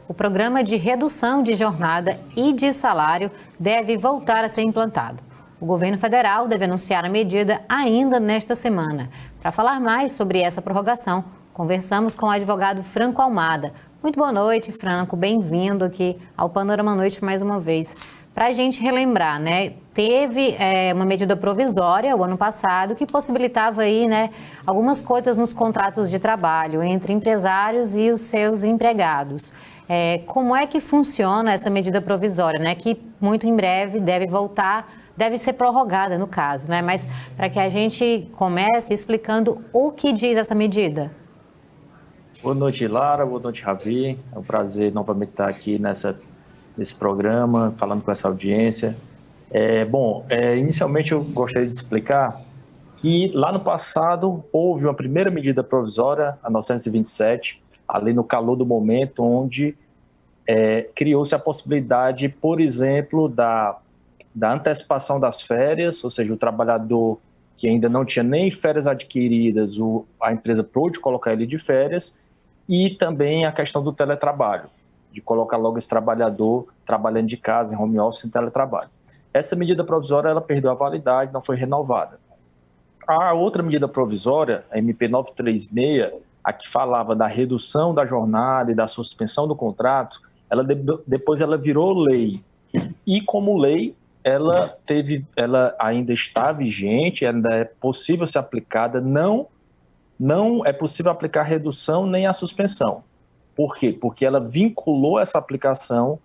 O programa de redução de jornada e de salário deve voltar a ser implantado. O governo federal deve anunciar a medida ainda nesta semana. Para falar mais sobre essa prorrogação, conversamos com o advogado Franco Almada. Muito boa noite, Franco. Bem-vindo aqui ao Panorama à Noite mais uma vez. Para a gente relembrar, né, teve uma medida provisória o ano passado que possibilitava aí, né, algumas coisas nos contratos de trabalho entre empresários e os seus empregados. Como é que funciona essa medida provisória, né, que muito em breve deve voltar, deve ser prorrogada no caso, né, mas para que a gente comece explicando o que diz essa medida. Boa noite, Lara. Boa noite, Ravi. É um prazer novamente estar aqui nesse programa, falando com essa audiência. Inicialmente eu gostaria de explicar que lá no passado houve uma primeira medida provisória, a 927, ali no calor do momento, onde criou-se a possibilidade, por exemplo, da antecipação das férias, ou seja, o trabalhador que ainda não tinha nem férias adquiridas, a empresa pôde colocar ele de férias, e também a questão do teletrabalho, de colocar logo esse trabalhador trabalhando de casa, em home office, em teletrabalho. Essa medida provisória ela perdeu a validade, não foi renovada. A outra medida provisória, a MP 936, a que falava da redução da jornada e da suspensão do contrato, depois ela virou lei. E como lei, ela ainda está vigente, ainda é possível ser aplicada, não é possível aplicar a redução nem a suspensão. Por quê? Porque ela vinculou essa aplicação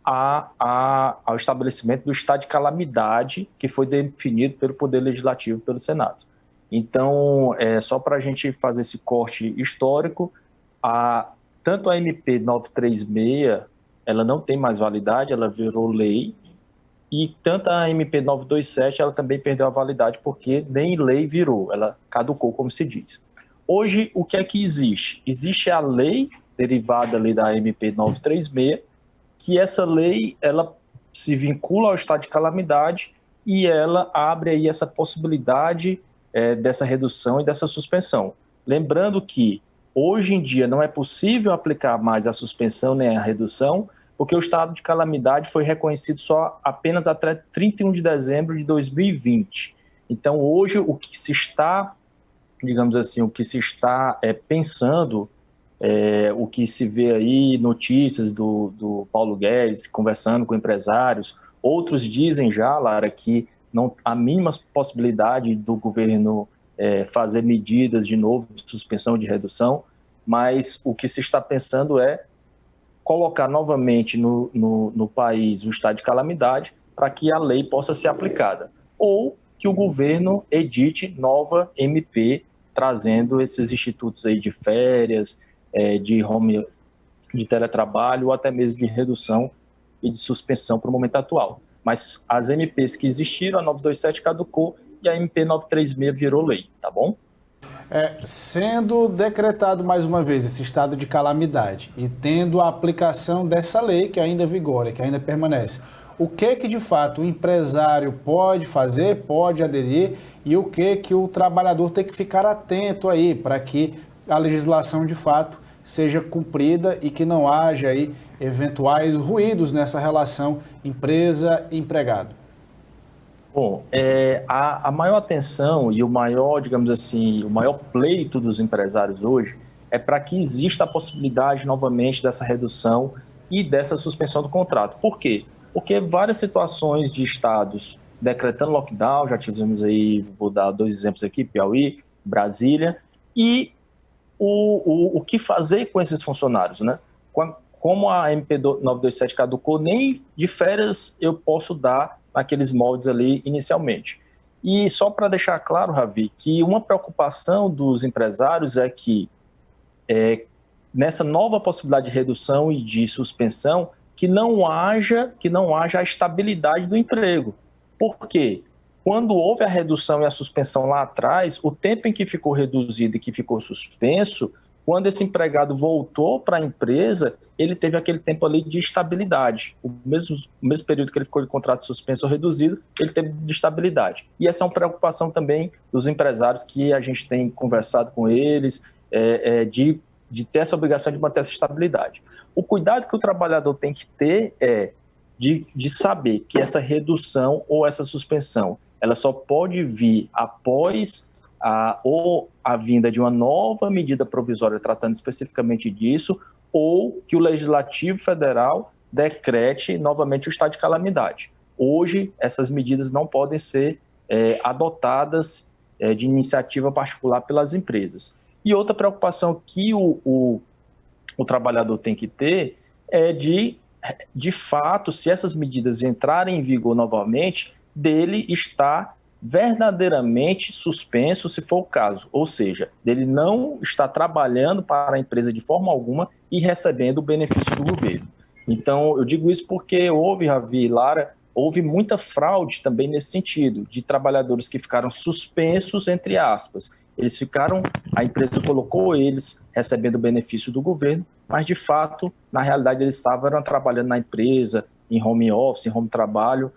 ao estabelecimento do estado de calamidade que foi definido pelo Poder Legislativo, pelo Senado. Então, só para a gente fazer esse corte histórico, tanto a MP 936, ela não tem mais validade, ela virou lei, e tanto a MP 927, ela também perdeu a validade, porque nem lei virou, ela caducou, como se diz. Hoje, o que é que existe? Existe a lei derivada ali da MP 936, que essa lei, ela se vincula ao estado de calamidade e ela abre aí essa possibilidade dessa redução e dessa suspensão. Lembrando que, hoje em dia, não é possível aplicar mais a suspensão nem a redução, porque o estado de calamidade foi reconhecido apenas até 31 de dezembro de 2020. Então, hoje, o que se está, digamos assim, pensando, o que se vê aí, notícias do Paulo Guedes conversando com empresários, outros dizem já, Lara, que não há mínima possibilidade do governo fazer medidas de novo de suspensão, de redução, mas o que se está pensando é colocar novamente no país o estado de calamidade para que a lei possa ser aplicada, ou que o governo edite nova MP, trazendo esses institutos aí de férias, de teletrabalho, ou até mesmo de redução e de suspensão para o momento atual. Mas as MPs que existiram, a 927 caducou e a MP 936 virou lei, tá bom? Sendo decretado mais uma vez esse estado de calamidade e tendo a aplicação dessa lei que ainda vigora, que ainda permanece, o que de fato o empresário pode fazer, pode aderir e o que o trabalhador tem que ficar atento aí para que a legislação de fato seja cumprida e que não haja aí eventuais ruídos nessa relação empresa-empregado? Bom, a maior atenção e o maior, digamos assim, o maior pleito dos empresários hoje é para que exista a possibilidade novamente dessa redução e dessa suspensão do contrato. Por quê? Porque várias situações de estados decretando lockdown, já tivemos aí, vou dar 2 exemplos aqui, Piauí, Brasília, e o que fazer com esses funcionários, né? Como a MP 927 caducou, nem de férias eu posso dar naqueles moldes ali inicialmente. E só para deixar claro, Ravi, que uma preocupação dos empresários é que nessa nova possibilidade de redução e de suspensão, que não haja a estabilidade do emprego. Por quê? Quando houve a redução e a suspensão lá atrás, o tempo em que ficou reduzido e que ficou suspenso quando esse empregado voltou para a empresa, ele teve aquele tempo ali de estabilidade. O mesmo período que ele ficou de contrato suspenso ou reduzido, ele teve de estabilidade. E essa é uma preocupação também dos empresários que a gente tem conversado com eles, de ter essa obrigação de manter essa estabilidade. O cuidado que o trabalhador tem que ter é de saber que essa redução ou essa suspensão, ela só pode vir após a vinda de uma nova medida provisória tratando especificamente disso, ou que o Legislativo Federal decrete novamente o estado de calamidade. Hoje, essas medidas não podem ser adotadas de iniciativa particular pelas empresas. E outra preocupação que o trabalhador tem que ter é de fato, se essas medidas entrarem em vigor novamente, dele estar verdadeiramente suspenso, se for o caso, ou seja, dele não estar trabalhando para a empresa de forma alguma e recebendo o benefício do governo. Então, eu digo isso porque Ravi e Lara, houve muita fraude também nesse sentido, de trabalhadores que ficaram suspensos, entre aspas. A empresa colocou eles recebendo o benefício do governo, mas de fato, na realidade, eles estavam trabalhando na empresa, em home office, em home trabalho,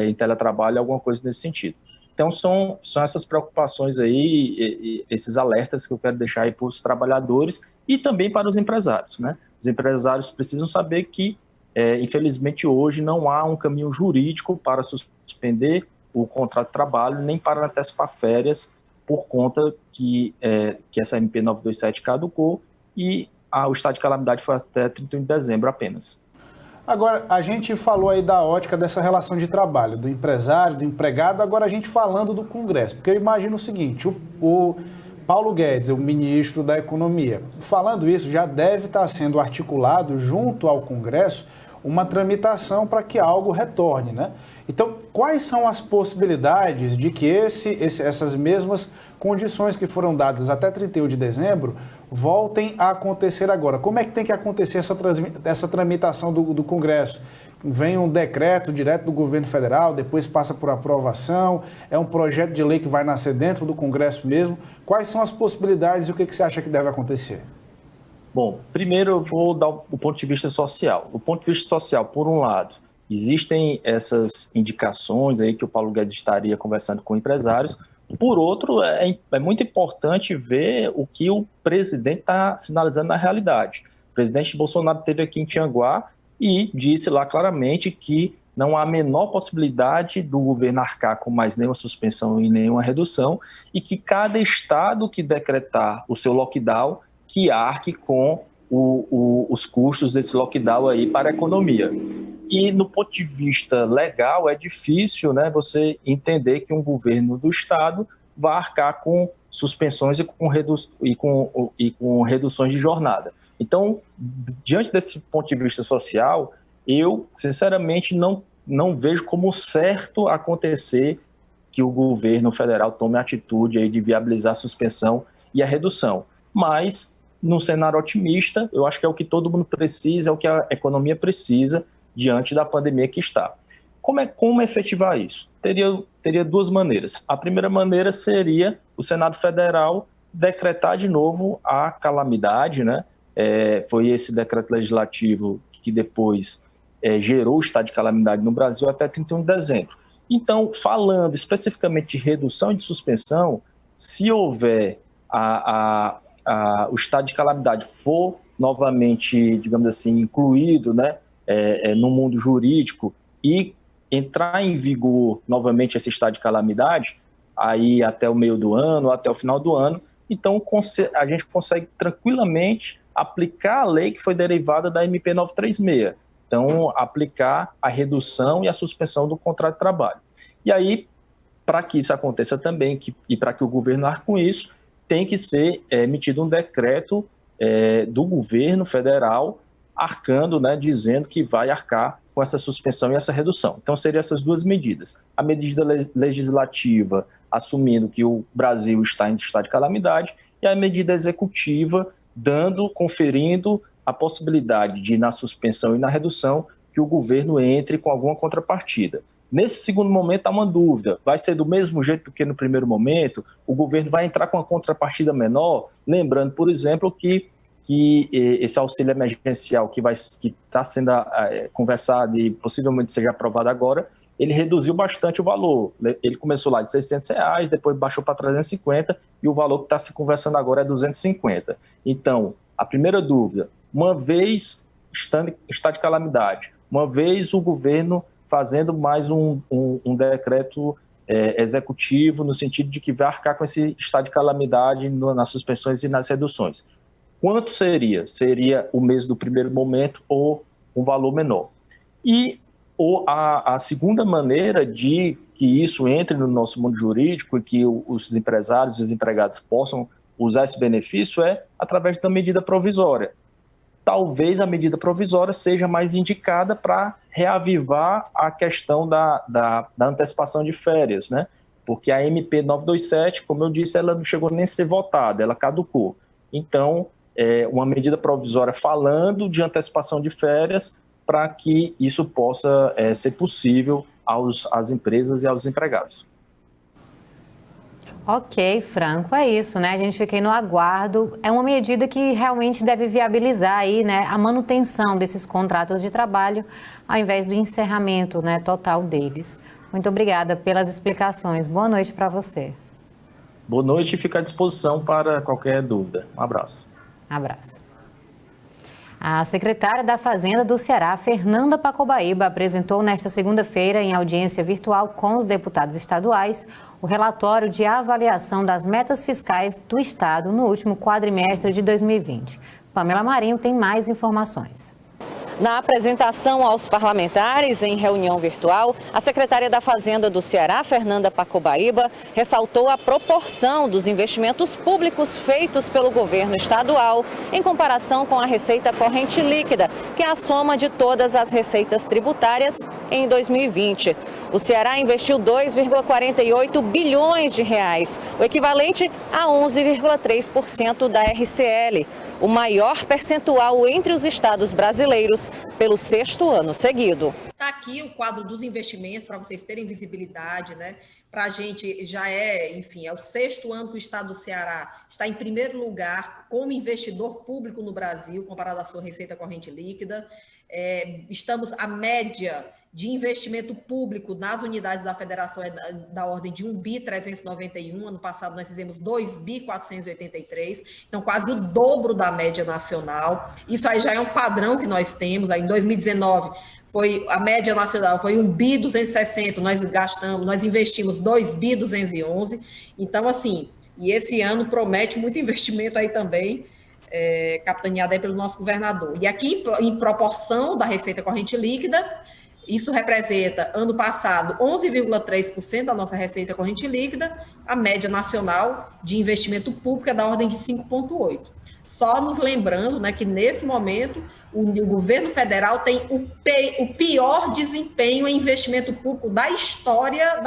em teletrabalho, alguma coisa nesse sentido. Então, são essas preocupações aí, esses alertas que eu quero deixar aí para os trabalhadores e também para os empresários, né? Os empresários precisam saber que, infelizmente, hoje não há um caminho jurídico para suspender o contrato de trabalho, nem para antecipar férias, por conta que essa MP 927 caducou e o estado de calamidade foi até 31 de dezembro apenas. Agora, a gente falou aí da ótica dessa relação de trabalho, do empresário, do empregado, agora a gente falando do Congresso, porque eu imagino o seguinte, o Paulo Guedes, o ministro da Economia, falando isso, já deve estar sendo articulado junto ao Congresso uma tramitação para que algo retorne, né? Então, quais são as possibilidades de que essas mesmas condições que foram dadas até 31 de dezembro voltem a acontecer agora? Como é que tem que acontecer essa tramitação do Congresso? Vem um decreto direto do governo federal, depois passa por aprovação, é um projeto de lei que vai nascer dentro do Congresso mesmo. Quais são as possibilidades e o que você acha que deve acontecer? Bom, primeiro eu vou dar o ponto de vista social. Do ponto de vista social, por um lado, existem essas indicações aí que o Paulo Guedes estaria conversando com empresários. Por outro, é muito importante ver o que o presidente está sinalizando na realidade. O presidente Bolsonaro esteve aqui em Tianguá e disse lá claramente que não há a menor possibilidade do governo arcar com mais nenhuma suspensão e nenhuma redução e que cada estado que decretar o seu lockdown que arque com os custos desse lockdown aí para a economia. E no ponto de vista legal, é difícil, né, você entender que um governo do estado vai arcar com suspensões e com reduções de jornada. Então, diante desse ponto de vista social, eu, sinceramente, não vejo como certo acontecer que o governo federal tome a atitude aí de viabilizar a suspensão e a redução. Mas, num cenário otimista, eu acho que é o que todo mundo precisa, é o que a economia precisa diante da pandemia que está. Como efetivar isso? Teria duas maneiras. A primeira maneira seria o Senado Federal decretar de novo a calamidade, né? Foi esse decreto legislativo que depois gerou o estado de calamidade no Brasil até 31 de dezembro. Então, falando especificamente de redução e de suspensão, se houver o estado de calamidade for novamente, digamos assim, incluído, né, no mundo jurídico e entrar em vigor novamente esse estado de calamidade, aí até o meio do ano, até o final do ano, então a gente consegue tranquilamente aplicar a lei que foi derivada da MP 936. Então, aplicar a redução e a suspensão do contrato de trabalho. E aí, para que isso aconteça também, e para que o governo arque com isso, tem que ser emitido um decreto do governo federal arcando, né, dizendo que vai arcar com essa suspensão e essa redução. Então, seriam essas duas medidas. A medida legislativa, assumindo que o Brasil está em estado de calamidade, e a medida executiva, conferindo a possibilidade de, na suspensão e na redução, que o governo entre com alguma contrapartida. Nesse segundo momento há uma dúvida, vai ser do mesmo jeito que no primeiro momento? O governo vai entrar com uma contrapartida menor? Lembrando, por exemplo, que esse auxílio emergencial que está sendo conversado e possivelmente seja aprovado agora, ele reduziu bastante o valor. Ele começou lá de R$600, depois baixou para 350 e o valor que está se conversando agora é 250. Então, a primeira dúvida, uma vez estado de calamidade, uma vez o governo fazendo mais um decreto executivo no sentido de que vai arcar com esse estado de calamidade nas suspensões e nas reduções. Quanto seria? Seria o mês do primeiro momento ou um valor menor? E a segunda maneira de que isso entre no nosso mundo jurídico e que os empresários e os empregados possam usar esse benefício é através da medida provisória. Talvez a medida provisória seja mais indicada para reavivar a questão da antecipação de férias, né? Porque a MP 927, como eu disse, ela não chegou nem a ser votada, ela caducou. Então, uma medida provisória falando de antecipação de férias para que isso possa ser possível às empresas e aos empregados. Ok, Franco, é isso, né? A gente fica aí no aguardo. É uma medida que realmente deve viabilizar aí, né, a manutenção desses contratos de trabalho, ao invés do encerramento, né, total deles. Muito obrigada pelas explicações. Boa noite para você. Boa noite e fico à disposição para qualquer dúvida. Um abraço. Abraço. A secretária da Fazenda do Ceará, Fernanda Pacobaíba, apresentou nesta segunda-feira, em audiência virtual com os deputados estaduais, o relatório de avaliação das metas fiscais do Estado no último quadrimestre de 2020. Pamela Marinho tem mais informações. Na apresentação aos parlamentares em reunião virtual, a secretária da Fazenda do Ceará, Fernanda Pacobaíba, ressaltou a proporção dos investimentos públicos feitos pelo governo estadual em comparação com a receita corrente líquida, que é a soma de todas as receitas tributárias em 2020. O Ceará investiu 2,48 bilhões de reais, o equivalente a 11,3% da RCL. O maior percentual entre os estados brasileiros pelo 6º ano seguido. Está aqui o quadro dos investimentos para vocês terem visibilidade, né? Para a gente já é o 6º ano que o estado do Ceará está em primeiro lugar como investidor público no Brasil, comparado à sua receita corrente líquida. Estamos a média de investimento público nas unidades da federação da ordem de 1.391 ano passado nós fizemos 2.483, então quase o dobro da média nacional. Isso aí já é um padrão que nós temos. Aí em 2019 a média nacional foi 1.260, nós investimos 2.211, então assim, e esse ano promete muito investimento aí também, capitaneado aí pelo nosso governador. E aqui, em proporção da receita corrente líquida, isso representa, ano passado, 11,3% da nossa receita corrente líquida, a média nacional de investimento público é da ordem de 5,8%. Só nos lembrando, né, que nesse momento o governo federal tem o pior desempenho em investimento público da história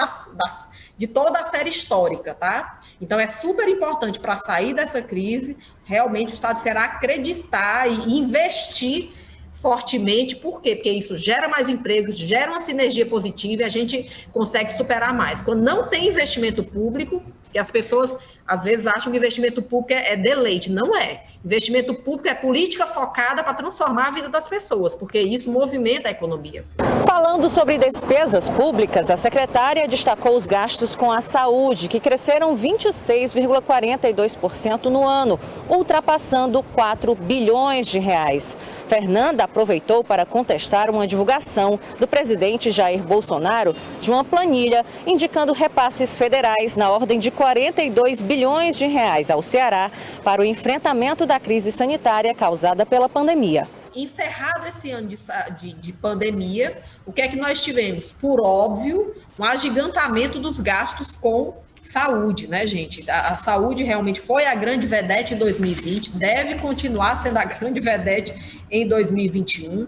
de toda a série histórica, tá? Então é super importante para sair dessa crise, realmente o Estado do Ceará acreditar e investir fortemente. Por quê? Porque isso gera mais empregos, gera uma sinergia positiva e a gente consegue superar mais. Quando não tem investimento público, que as pessoas às vezes acham que investimento público é deleite. Não é. Investimento público é política focada para transformar a vida das pessoas, porque isso movimenta a economia. Falando sobre despesas públicas, a secretária destacou os gastos com a saúde, que cresceram 26,42% no ano, ultrapassando 4 bilhões de reais. Fernanda aproveitou para contestar uma divulgação do presidente Jair Bolsonaro de uma planilha indicando repasses federais na ordem de 42 bilhões de reais ao Ceará para o enfrentamento da crise sanitária causada pela pandemia. Encerrado esse ano de pandemia, o que é que nós tivemos? Por óbvio, um agigantamento dos gastos com saúde, né, gente? A saúde realmente foi a grande vedete em 2020, deve continuar sendo a grande vedete em 2021.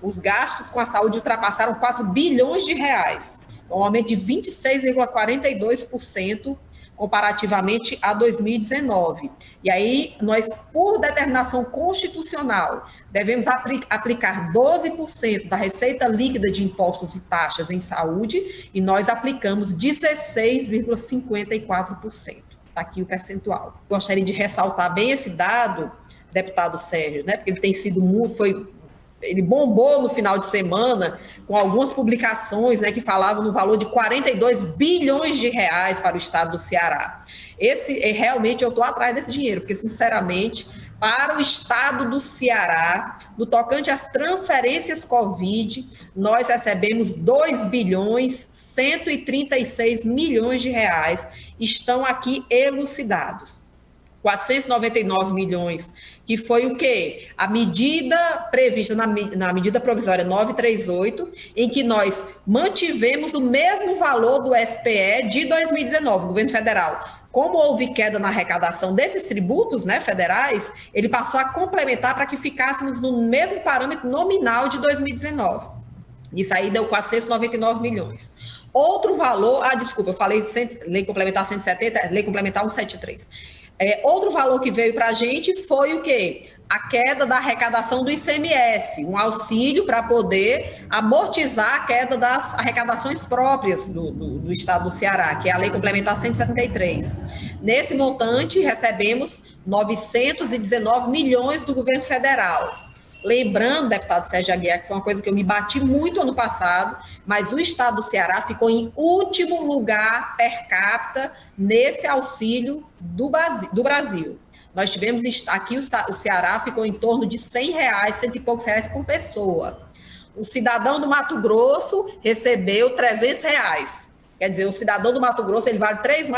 Os gastos com a saúde ultrapassaram 4 bilhões de reais, um aumento de 26,42% comparativamente a 2019. E aí, nós, por determinação constitucional, devemos aplicar 12% da receita líquida de impostos e taxas em saúde, e nós aplicamos 16,54%. Está aqui o percentual. Gostaria de ressaltar bem esse dado, deputado Sérgio, né, porque ele tem sido ele bombou no final de semana com algumas publicações, né, que falavam no valor de 42 bilhões de reais para o estado do Ceará. Realmente eu estou atrás desse dinheiro, porque, sinceramente, para o estado do Ceará, no tocante às transferências Covid, nós recebemos 2 bilhões 136 milhões de reais, estão aqui elucidados. 499 milhões, que foi o quê? A medida prevista na medida provisória 938, em que nós mantivemos o mesmo valor do FPE de 2019, governo federal. Como houve queda na arrecadação desses tributos, né, federais, ele passou a complementar para que ficássemos no mesmo parâmetro nominal de 2019. Isso aí deu 499 milhões. Outro valor, desculpa, eu falei lei complementar 170, lei complementar 173. Outro valor que veio para a gente foi o quê? A queda da arrecadação do ICMS, um auxílio para poder amortizar a queda das arrecadações próprias do estado do Ceará, que é a lei complementar 173. Nesse montante, recebemos 919 milhões do governo federal. Lembrando, deputado Sérgio Aguiar, que foi uma coisa que eu me bati muito ano passado, mas o estado do Ceará ficou em último lugar per capita nesse auxílio do Brasil. Nós tivemos aqui, o Ceará ficou em torno de R$100, cento e poucos reais por pessoa. O cidadão do Mato Grosso recebeu R$300. Quer dizer, o cidadão do Mato Grosso ele vale 3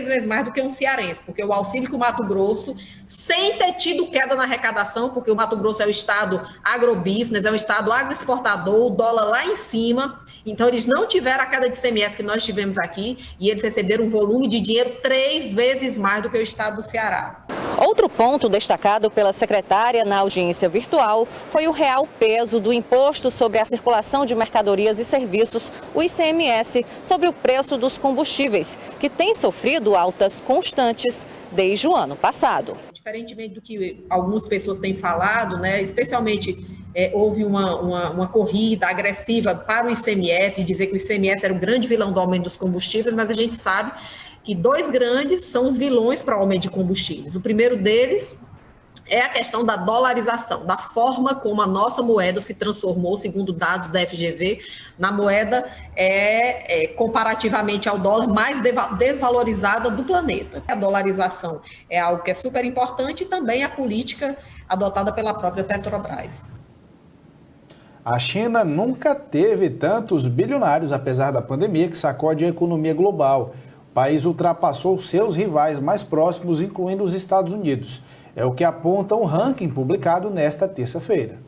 vezes mais do que um cearense, porque o auxílio que o Mato Grosso, sem ter tido queda na arrecadação, porque o Mato Grosso é o estado agrobusiness, é um estado agroexportador, o dólar lá em cima, então eles não tiveram a queda de ICMS que nós tivemos aqui, e eles receberam um volume de dinheiro 3 vezes mais do que o estado do Ceará. Outro ponto destacado pela secretária na audiência virtual foi o real peso do Imposto sobre a Circulação de Mercadorias e Serviços, o ICMS, sobre o preço dos combustíveis, que tem sofrido altas constantes desde o ano passado. Diferentemente do que algumas pessoas têm falado, né, especialmente houve uma corrida agressiva para o ICMS, de dizer que o ICMS era o grande vilão do aumento dos combustíveis, mas a gente sabe que 2 grandes são os vilões para o aumento de combustíveis. O primeiro deles é a questão da dolarização, da forma como a nossa moeda se transformou, segundo dados da FGV, na moeda comparativamente ao dólar mais desvalorizada do planeta. A dolarização é algo que é super importante e também a política adotada pela própria Petrobras. A China nunca teve tantos bilionários, apesar da pandemia, que sacode a economia global. O país ultrapassou seus rivais mais próximos, incluindo os Estados Unidos. É o que aponta um ranking publicado nesta terça-feira.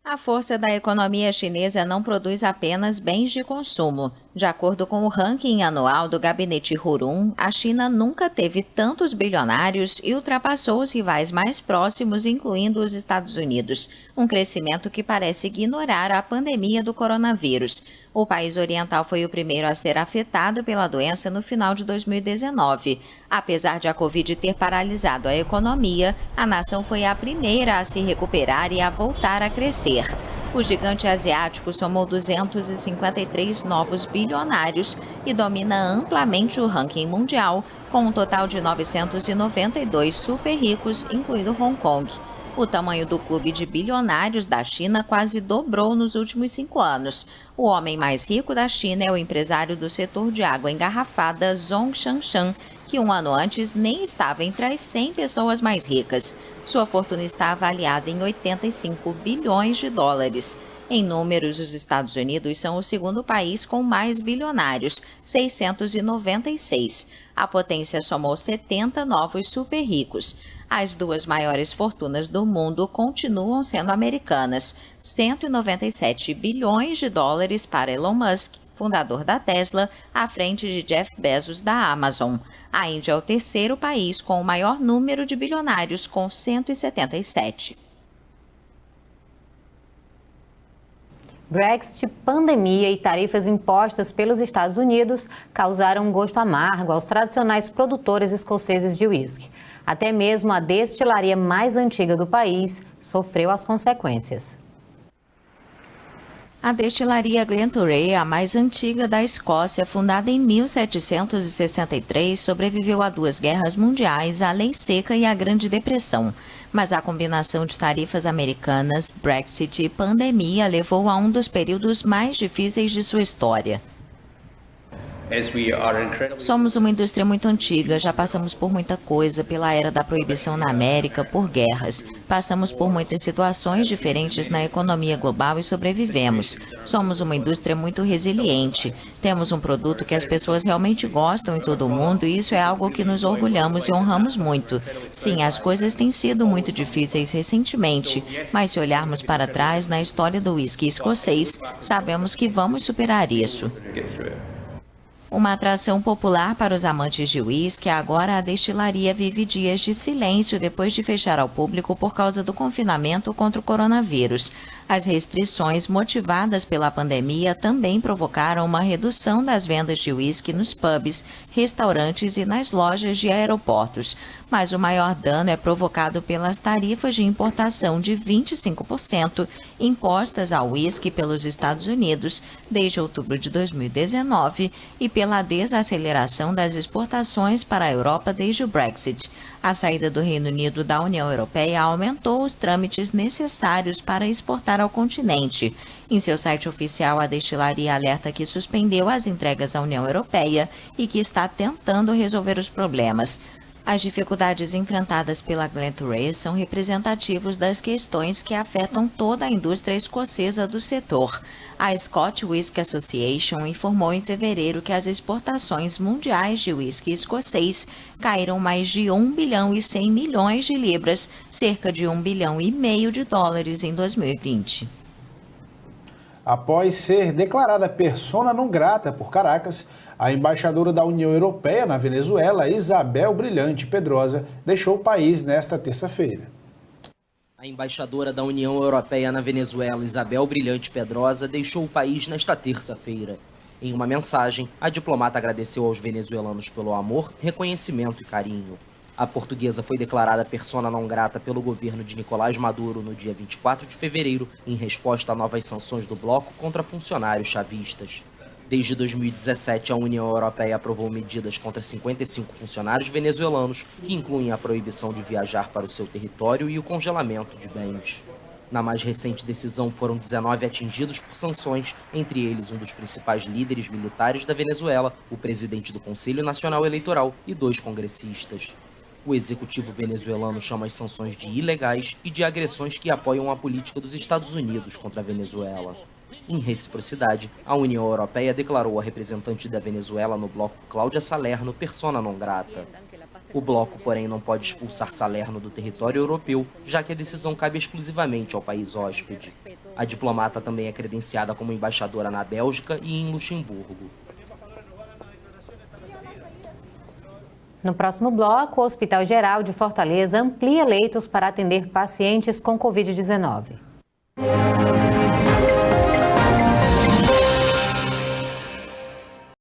A força da economia chinesa não produz apenas bens de consumo. De acordo com o ranking anual do gabinete Hurun, a China nunca teve tantos bilionários e ultrapassou os rivais mais próximos, incluindo os Estados Unidos. Um crescimento que parece ignorar a pandemia do coronavírus. O país oriental foi o primeiro a ser afetado pela doença no final de 2019. Apesar de a Covid ter paralisado a economia, a nação foi a primeira a se recuperar e a voltar a crescer. O gigante asiático somou 253 novos bilionários e domina amplamente o ranking mundial, com um total de 992 super ricos, incluindo Hong Kong. O tamanho do clube de bilionários da China quase dobrou nos últimos 5 anos. O homem mais rico da China é o empresário do setor de água engarrafada Zhong Shanshan, que um ano antes nem estava entre as 100 pessoas mais ricas. Sua fortuna está avaliada em 85 bilhões de dólares. Em números, os Estados Unidos são o segundo país com mais bilionários, 696. A potência somou 70 novos super ricos. As 2 maiores fortunas do mundo continuam sendo americanas, 197 bilhões de dólares para Elon Musk, fundador da Tesla, à frente de Jeff Bezos da Amazon. A Índia é o terceiro país com o maior número de bilionários, com 177. Brexit, pandemia e tarifas impostas pelos Estados Unidos causaram um gosto amargo aos tradicionais produtores escoceses de uísque. Até mesmo a destilaria mais antiga do país sofreu as consequências. A destilaria Glentoray, a mais antiga da Escócia, fundada em 1763, sobreviveu a 2 guerras mundiais, a Lei Seca e a Grande Depressão. Mas a combinação de tarifas americanas, Brexit e pandemia levou a um dos períodos mais difíceis de sua história. Somos uma indústria muito antiga, já passamos por muita coisa, pela era da proibição na América, por guerras. Passamos por muitas situações diferentes na economia global e sobrevivemos. Somos uma indústria muito resiliente. Temos um produto que as pessoas realmente gostam em todo o mundo e isso é algo que nos orgulhamos e honramos muito. Sim, as coisas têm sido muito difíceis recentemente, mas se olharmos para trás na história do uísque escocês, sabemos que vamos superar isso. Uma atração popular para os amantes de uísque, agora a destilaria vive dias de silêncio depois de fechar ao público por causa do confinamento contra o coronavírus. As restrições motivadas pela pandemia também provocaram uma redução das vendas de uísque nos pubs, restaurantes e nas lojas de aeroportos. Mas o maior dano é provocado pelas tarifas de importação de 25% impostas ao uísque pelos Estados Unidos desde outubro de 2019 e pela desaceleração das exportações para a Europa desde o Brexit. A saída do Reino Unido da União Europeia aumentou os trâmites necessários para exportar ao continente. Em seu site oficial, a destilaria alerta que suspendeu as entregas à União Europeia e que está tentando resolver os problemas. As dificuldades enfrentadas pela Glentoray são representativos das questões que afetam toda a indústria escocesa do setor. A Scotch Whisky Association informou em fevereiro que as exportações mundiais de uísque escocês caíram mais de 1 bilhão e 100 milhões de libras, cerca de 1 bilhão e meio de dólares em 2020. Após ser declarada persona non grata por Caracas, a embaixadora da União Europeia na Venezuela, Isabel Brilhante Pedrosa, deixou o país nesta terça-feira. A embaixadora da União Europeia na Venezuela, Isabel Brilhante Pedrosa, deixou o país nesta terça-feira. Em uma mensagem, a diplomata agradeceu aos venezuelanos pelo amor, reconhecimento e carinho. A portuguesa foi declarada persona non grata pelo governo de Nicolás Maduro no dia 24 de fevereiro, em resposta a novas sanções do bloco contra funcionários chavistas. Desde 2017, a União Europeia aprovou medidas contra 55 funcionários venezuelanos, que incluem a proibição de viajar para o seu território e o congelamento de bens. Na mais recente decisão, foram 19 atingidos por sanções, entre eles um dos principais líderes militares da Venezuela, o presidente do Conselho Nacional Eleitoral e 2 congressistas. O executivo venezuelano chama as sanções de ilegais e de agressões que apoiam a política dos Estados Unidos contra a Venezuela. Em reciprocidade, a União Europeia declarou a representante da Venezuela no bloco Cláudia Salerno persona non grata. O bloco, porém, não pode expulsar Salerno do território europeu, já que a decisão cabe exclusivamente ao país hóspede. A diplomata também é credenciada como embaixadora na Bélgica e em Luxemburgo. No próximo bloco, o Hospital Geral de Fortaleza amplia leitos para atender pacientes com Covid-19.